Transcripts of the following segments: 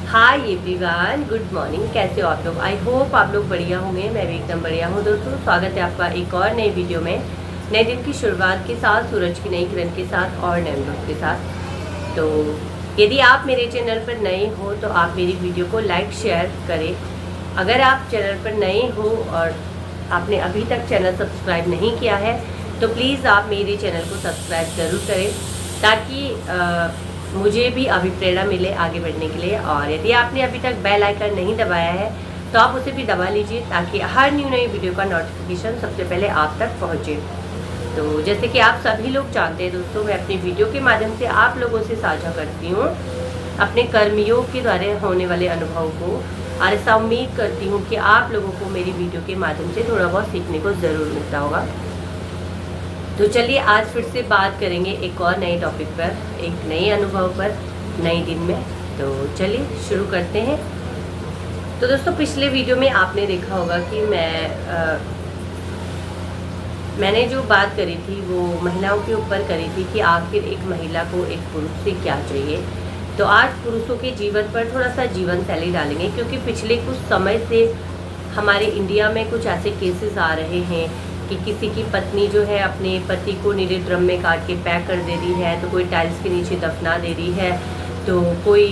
Hi everyone, good morning. कैसे हो आप लोग? आई होप आप लोग बढ़िया होंगे। मैं भी एकदम बढ़िया हूँ। दोस्तों, स्वागत है आपका एक और नई वीडियो में, नए दिन की शुरुआत के साथ, सूरज की नई किरण के साथ और नए अनुभव के साथ। तो यदि आप मेरे चैनल पर नए हो तो आप मेरी वीडियो को लाइक शेयर करें। अगर आप चैनल पर नए हो और आपने अभी तक चैनल सब्सक्राइब नहीं किया है तो प्लीज़ आप मेरे चैनल को सब्सक्राइब ज़रूर करें, ताकि मुझे भी अभिप्रेरणा मिले आगे बढ़ने के लिए। और यदि आपने अभी तक बेल आइकन नहीं दबाया है तो आप उसे भी दबा लीजिए, ताकि हर नई वीडियो का नोटिफिकेशन सबसे पहले आप तक पहुंचे। तो जैसे कि आप सभी लोग जानते हैं दोस्तों, मैं अपनी वीडियो के माध्यम से आप लोगों से साझा करती हूँ अपने कर्मयोग के द्वारा होने वाले अनुभव को, और ऐसा उम्मीद करती हूँ कि आप लोगों को मेरी वीडियो के माध्यम से थोड़ा बहुत सीखने को ज़रूर मिलता होगा। तो चलिए आज फिर से बात करेंगे एक और नए टॉपिक पर, एक नए अनुभव पर, नए दिन में। तो चलिए शुरू करते हैं। तो दोस्तों, पिछले वीडियो में आपने देखा होगा कि मैंने जो बात करी थी वो महिलाओं के ऊपर करी थी कि आखिर एक महिला को एक पुरुष से क्या चाहिए। तो आज पुरुषों के जीवन पर थोड़ा सा जीवन शैली डालेंगे, क्योंकि पिछले कुछ समय से हमारे इंडिया में कुछ ऐसे केसेस आ रहे हैं कि किसी की पत्नी जो है अपने पति को नीले ड्रम में काट के पैक कर दे रही है, तो कोई टाइल्स के नीचे दफना दे रही है, तो कोई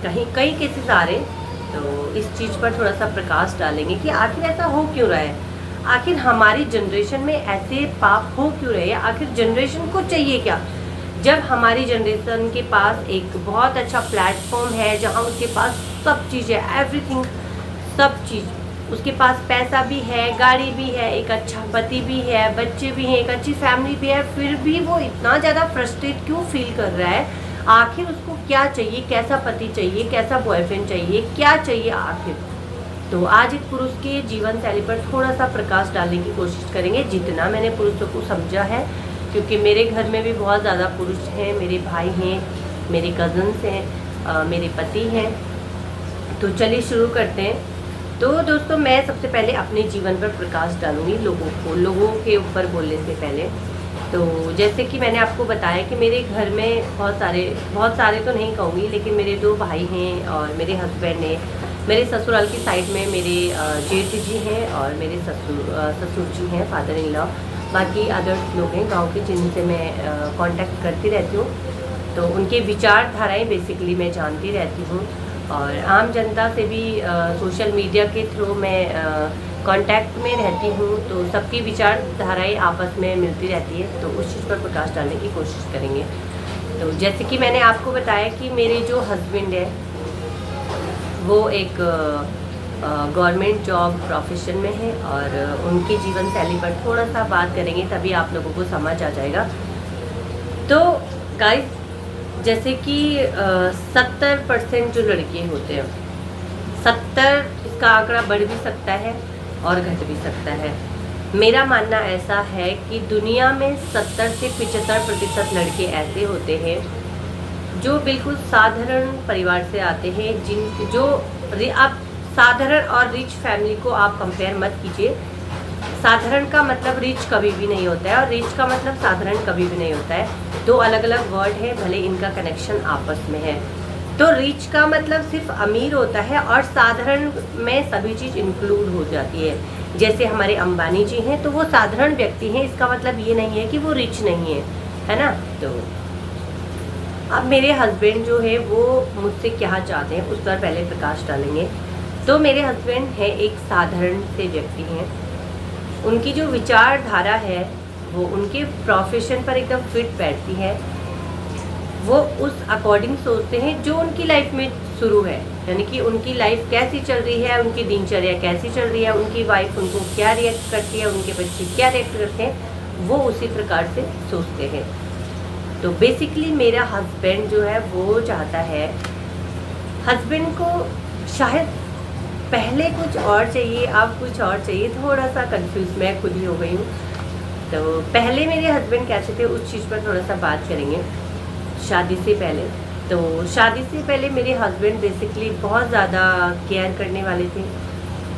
कहीं कई केसेस आ रहे हैं। तो इस चीज़ पर थोड़ा सा प्रकाश डालेंगे कि आखिर ऐसा हो क्यों रहा है, आखिर हमारी जनरेशन में ऐसे पाप हो क्यों रहे हैं, आखिर जनरेशन को चाहिए क्या। जब हमारी जनरेशन के पास एक बहुत अच्छा प्लेटफॉर्म है जहाँ उसके पास सब चीज़ है, एवरीथिंग, सब चीज़, उसके पास पैसा भी है, गाड़ी भी है, एक अच्छा पति भी है, बच्चे भी हैं, एक अच्छी फैमिली भी है, फिर भी वो इतना ज़्यादा फ्रस्ट्रेट क्यों फील कर रहा है। आखिर उसको क्या चाहिए, कैसा पति चाहिए, कैसा बॉयफ्रेंड चाहिए, क्या चाहिए आखिर। तो आज एक पुरुष के जीवन शैली पर थोड़ा सा प्रकाश डालने की कोशिश करेंगे, जितना मैंने पुरुषों को समझा है, क्योंकि मेरे घर में भी बहुत ज़्यादा पुरुष हैं, मेरे भाई हैं, मेरे कज़न्स हैं, मेरे पति हैं। तो चलिए शुरू करते हैं। तो दोस्तों, मैं सबसे पहले अपने जीवन पर प्रकाश डालूंगी, लोगों के ऊपर बोलने से पहले। तो जैसे कि मैंने आपको बताया कि मेरे घर में बहुत सारे तो नहीं कहूँगी, लेकिन मेरे 2 भाई हैं और मेरे हस्बैंड हैं। मेरे ससुराल की साइड में मेरे जेठ जी हैं और मेरे ससुर जी हैं, फादर इन लॉ। बाकी अदर्स लोग हैं गाँव के, जिनसे मैं कांटेक्ट करती रहती हूँ। तो उनके विचारधाराएँ बेसिकली मैं जानती रहती हूँ, और आम जनता से भी सोशल मीडिया के थ्रू मैं कांटेक्ट में रहती हूँ। तो सबकी विचारधाराएं आपस में मिलती रहती है, तो उस चीज़ पर प्रकाश डालने की कोशिश करेंगे। तो जैसे कि मैंने आपको बताया कि मेरे जो हस्बैंड है वो एक गवर्नमेंट जॉब प्रोफेशन में है, और उनकी जीवन शैली पर थोड़ा सा बात करेंगे, तभी आप लोगों को समझ आ जाएगा। तो गाइस, जैसे कि 70% जो लड़के होते हैं, 70, इसका आंकड़ा बढ़ भी सकता है और घट भी सकता है। मेरा मानना ऐसा है कि दुनिया में 70 से 75% लड़के ऐसे होते हैं जो बिल्कुल साधारण परिवार से आते हैं, आप साधारण और रिच फैमिली को आप कंपेयर मत कीजिए। साधारण का मतलब रिच कभी भी नहीं होता है, और रिच का मतलब साधारण कभी भी नहीं होता है। 2 अलग अलग वर्ड है, भले इनका कनेक्शन आपस में है। तो रिच का मतलब सिर्फ अमीर होता है, और साधारण में सभी चीज़ इंक्लूड हो जाती है। जैसे हमारे अंबानी जी हैं, तो वो साधारण व्यक्ति हैं, इसका मतलब ये नहीं है कि वो रिच नहीं है ना। तो अब मेरे हस्बैंड जो है वो मुझसे क्या चाहते हैं, उस पर पहले प्रकाश डालेंगे। तो मेरे हस्बैंड है एक साधारण से व्यक्ति हैं। उनकी जो विचारधारा है वो उनके प्रोफेशन पर एकदम फिट बैठती है। वो उस अकॉर्डिंग सोचते हैं जो उनकी लाइफ में शुरू है, यानी कि उनकी लाइफ कैसी चल रही है, उनकी दिनचर्या कैसी चल रही है, उनकी वाइफ उनको क्या रिएक्ट करती है, उनके बच्चे क्या रिएक्ट करते हैं, वो उसी प्रकार से सोचते हैं। तो बेसिकली मेरा हस्बैंड जो है वो चाहता है, हस्बैंड को शायद पहले कुछ और चाहिए, अब कुछ और चाहिए, थोड़ा सा कंफ्यूज मैं खुद ही हो गई हूँ। तो पहले मेरे हस्बैंड कैसे थे उस चीज़ पर थोड़ा सा बात करेंगे। शादी से पहले, तो शादी से पहले मेरे हस्बैंड बेसिकली बहुत ज़्यादा केयर करने वाले थे,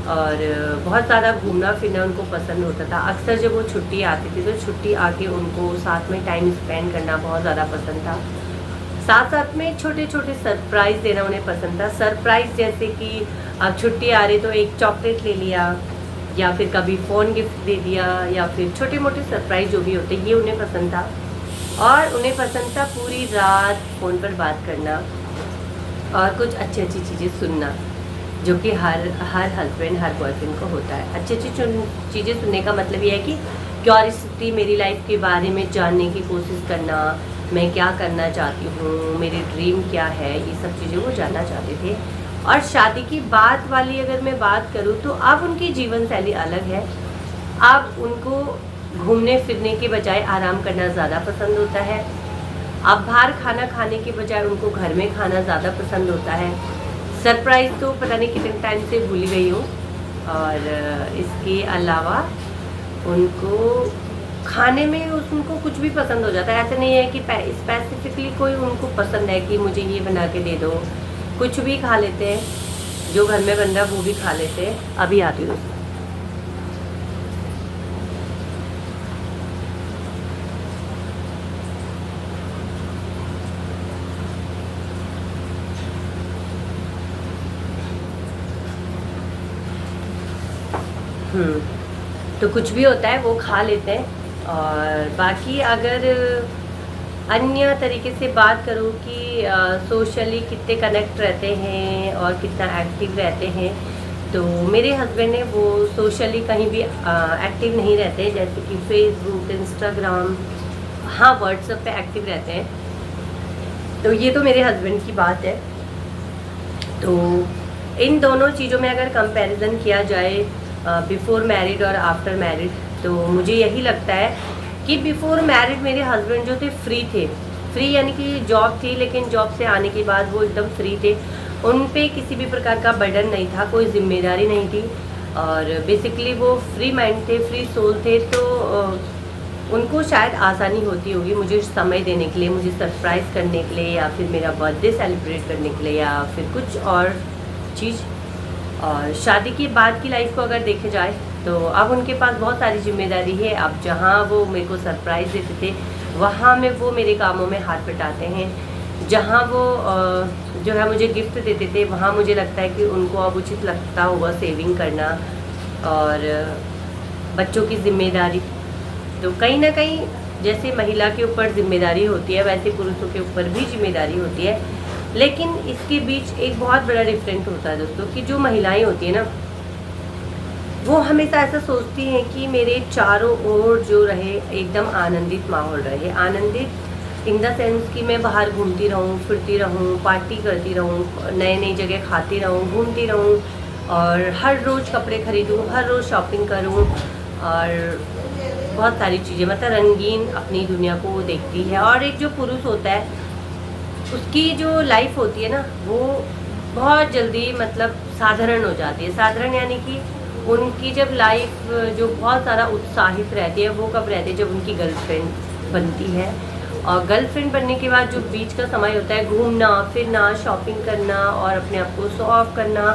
और बहुत ज़्यादा घूमना फिरना उनको पसंद होता था। अक्सर जब वो छुट्टी आती थी तो छुट्टी आके उनको साथ में टाइम स्पेंड करना बहुत ज़्यादा पसंद था। साथ साथ में छोटे छोटे सरप्राइज़ देना उन्हें पसंद था। सरप्राइज़ जैसे कि अब छुट्टी आ रही तो एक चॉकलेट ले लिया, या फिर कभी फ़ोन गिफ्ट दे दिया, या फिर छोटे मोटे सरप्राइज़ जो भी होते ये उन्हें पसंद था। और उन्हें पसंद था पूरी रात फ़ोन पर बात करना और कुछ अच्छी अच्छी चीज़ें सुनना, जो कि हर हस्बैंड हर बॉयफ्रेंड को होता है। अच्छी अच्छी चीज़ें सुनने का मतलब ये है कि क्यूरियोसिटी, मेरी लाइफ के बारे में जानने की कोशिश करना, मैं क्या करना चाहती हूँ, मेरी ड्रीम क्या है, ये सब चीज़ें वो जानना चाहते थे। और शादी की बात वाली अगर मैं बात करूँ तो अब उनकी जीवन शैली अलग है। अब उनको घूमने फिरने के बजाय आराम करना ज़्यादा पसंद होता है। अब बाहर खाना खाने के बजाय उनको घर में खाना ज़्यादा पसंद होता है। सरप्राइज़ तो पता नहीं कितने टाइम से भूल गई हूँ। और इसके अलावा उनको खाने में उनको कुछ भी पसंद हो जाता है। ऐसा नहीं है कि स्पेसिफिकली कोई उनको पसंद है कि मुझे ये बना के दे दो, कुछ भी खा लेते हैं, जो घर में बन रहा है वो भी खा लेते हैं। अभी आती हूँ। तो कुछ भी होता है वो खा लेते हैं। और बाकी अगर अन्य तरीके से बात करूँ कि सोशली कितने कनेक्ट रहते हैं और कितना एक्टिव रहते हैं, तो मेरे हस्बैंड है वो सोशली कहीं भी एक्टिव नहीं रहते, जैसे कि फेसबुक, इंस्टाग्राम, हाँ व्हाट्सएप पे एक्टिव रहते हैं। तो ये तो मेरे हस्बैंड की बात है। तो इन दोनों चीज़ों में अगर कंपैरिजन किया जाए बिफ़ोर मैरिड और आफ्टर मैरिड, तो मुझे यही लगता है कि बिफ़ोर मैरिड मेरे हस्बैंड जो थे फ्री यानी कि जॉब थी, लेकिन जॉब से आने के बाद वो एकदम फ्री थे। उन पे किसी भी प्रकार का बर्डन नहीं था, कोई जिम्मेदारी नहीं थी, और बेसिकली वो फ्री माइंड थे, फ्री सोल थे। तो उनको शायद आसानी होती होगी मुझे समय देने के लिए, मुझे सरप्राइज़ करने के लिए, या फिर मेरा बर्थडे सेलिब्रेट करने के लिए, या फिर कुछ और चीज़। और शादी के बाद की लाइफ को अगर देखे जाए तो अब उनके पास बहुत सारी जिम्मेदारी है। अब जहाँ वो मेरे को सरप्राइज़ देते थे वहाँ में वो मेरे कामों में हाथ बटाते हैं। जहाँ वो जो है मुझे गिफ्ट देते थे, वहाँ मुझे लगता है कि उनको अब उचित लगता होगा सेविंग करना और बच्चों की जिम्मेदारी। तो कहीं ना कहीं जैसे महिला के ऊपर जिम्मेदारी होती है, वैसे पुरुषों के ऊपर भी जिम्मेदारी होती है। लेकिन इसके बीच एक बहुत बड़ा डिफरेंट होता है दोस्तों, कि जो महिलाएं होती हैं ना, वो हमेशा ऐसा सोचती हैं कि मेरे चारों ओर जो रहे एकदम आनंदित माहौल रहे। आनंदित इन द सेंस कि मैं बाहर घूमती रहूं, फिरती रहूं, पार्टी करती रहूं, नई नई जगह खाती रहूं, घूमती रहूं, और हर रोज़ कपड़े खरीदूं, हर रोज़ शॉपिंग करूं, और बहुत सारी चीज़ें, मतलब रंगीन अपनी दुनिया को देखती है। और एक जो पुरुष होता है उसकी जो लाइफ होती है ना, वो बहुत जल्दी मतलब साधारण हो जाती है। साधारण यानी कि उनकी जब लाइफ जो बहुत ज़्यादा उत्साहित रहती है, वो कब रहती है, जब उनकी गर्लफ्रेंड बनती है। और गर्लफ्रेंड बनने के बाद जो बीच का समय होता है घूमना फिरना, शॉपिंग करना और अपने आप को शो ऑफ करना,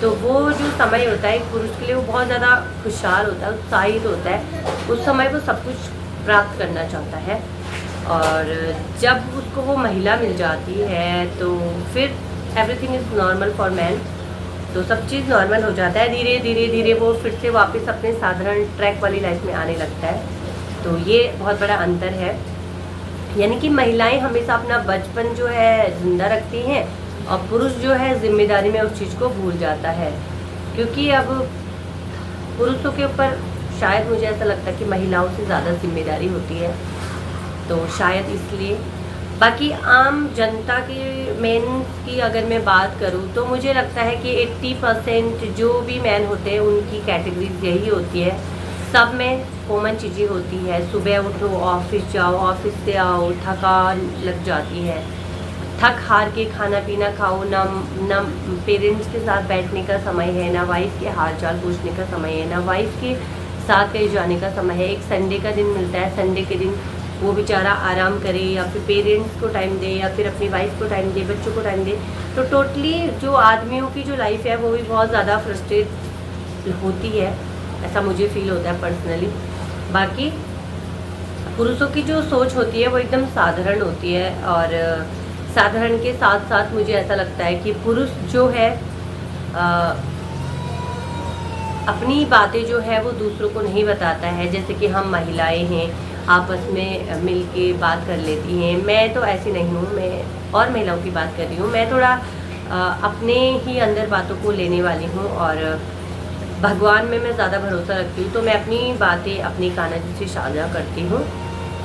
तो वो जो समय होता है एक पुरुष के लिए वो बहुत ज़्यादा खुशहाल होता है, उत्साहित होता है। उस समय वो सब कुछ प्राप्त करना चाहता है। और जब उसको वो महिला मिल जाती है तो फिर everything is normal for man. तो सब चीज़ नॉर्मल हो जाता है। धीरे धीरे धीरे वो फिर से वापस अपने साधारण ट्रैक वाली लाइफ में आने लगता है। तो ये बहुत बड़ा अंतर है। यानी कि महिलाएं हमेशा अपना बचपन जो है जिंदा रखती हैं, और पुरुष जो है जिम्मेदारी में उस चीज़ को भूल जाता है। क्योंकि अब पुरुषों के ऊपर शायद मुझे ऐसा लगता है कि महिलाओं से ज़्यादा जिम्मेदारी होती है, तो शायद इसलिए। बाकी आम जनता के मेन की अगर मैं बात करूं तो मुझे लगता है कि 80% जो भी मैन होते हैं उनकी कैटेगरीज यही होती है। सब में कॉमन चीज़ें होती है, सुबह उठो, ऑफिस जाओ, ऑफिस से आओ, थकान लग जाती है, थक हार के खाना पीना खाओ, ना पेरेंट्स के साथ बैठने का समय है, ना वाइफ के हाल चाल पूछने का समय है, ना वाइफ के साथ कहीं जाने का समय है। एक संडे का दिन मिलता है, संडे के दिन वो बेचारा आराम करे, या फिर पेरेंट्स को टाइम दे, या फिर अपनी वाइफ को टाइम दे, बच्चों को टाइम दे। तो टोटली जो आदमियों की जो लाइफ है वो भी बहुत ज़्यादा फ्रस्ट्रेट होती है, ऐसा मुझे फील होता है पर्सनली। बाकी पुरुषों की जो सोच होती है वो एकदम साधारण होती है, और साधारण के साथ साथ मुझे ऐसा लगता है कि पुरुष जो है अपनी बातें जो है वो दूसरों को नहीं बताता है। जैसे कि हम महिलाएं हैं, आपस में मिल के बात कर लेती हैं। मैं तो ऐसी नहीं हूँ, मैं और महिलाओं की बात कर रही हूँ। मैं थोड़ा अपने ही अंदर बातों को लेने वाली हूँ और भगवान में मैं ज़्यादा भरोसा रखती हूँ, तो मैं अपनी बातें अपनी कान्हा जी से साझा करती हूँ।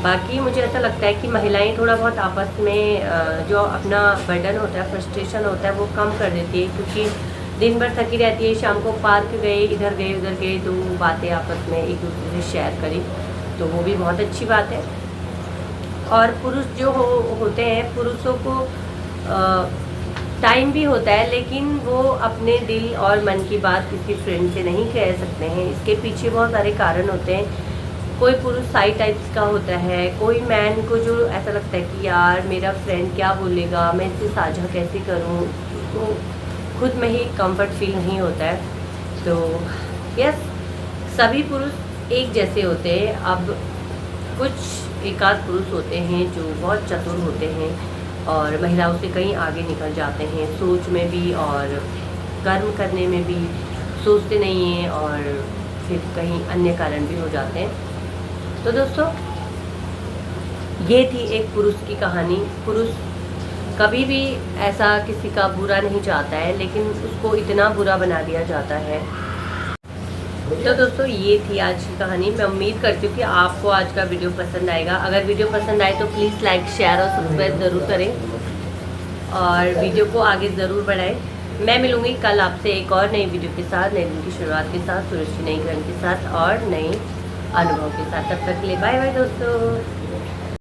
बाकी मुझे ऐसा लगता है कि महिलाएं थोड़ा बहुत आपस में जो अपना बर्डन होता है, फ्रस्ट्रेशन होता है, वो कम कर देती है, क्योंकि दिन भर थकी रहती है, शाम को पार्क गए, इधर गए उधर गए, तो बातें आपस में एक दूसरे से शेयर करी, तो वो भी बहुत अच्छी बात है। और पुरुष जो होते हैं, पुरुषों को टाइम भी होता है, लेकिन वो अपने दिल और मन की बात किसी फ्रेंड से नहीं कह सकते हैं। इसके पीछे बहुत सारे कारण होते हैं। कोई पुरुष साई टाइप्स का होता है, कोई मैन को जो ऐसा लगता है कि यार मेरा फ्रेंड क्या बोलेगा, मैं इससे साझा कैसे करूं, उसको खुद में ही कंफर्ट फील नहीं होता है। तो यस, सभी पुरुष एक जैसे होते हैं। अब कुछ एकाध पुरुष होते हैं जो बहुत चतुर होते हैं और महिलाओं से कहीं आगे निकल जाते हैं, सोच में भी और कर्म करने में भी सोचते नहीं हैं, और फिर कहीं अन्य कारण भी हो जाते हैं। तो दोस्तों, ये थी एक पुरुष की कहानी। पुरुष कभी भी ऐसा किसी का बुरा नहीं चाहता है, लेकिन उसको इतना बुरा बना दिया जाता है। तो दोस्तों, ये थी आज की कहानी। मैं उम्मीद करती हूँ कि आपको आज का वीडियो पसंद आएगा। अगर वीडियो पसंद आए तो प्लीज़ लाइक, शेयर और सब्सक्राइब ज़रूर करें और वीडियो को आगे ज़रूर बढ़ाएं। मैं मिलूँगी कल आपसे एक और नई वीडियो के साथ, नए दिन की शुरुआत के साथ, सूरज की नई किरण के साथ और नए अनुभव के साथ। तब तक के लिए बाय बाय दोस्तों।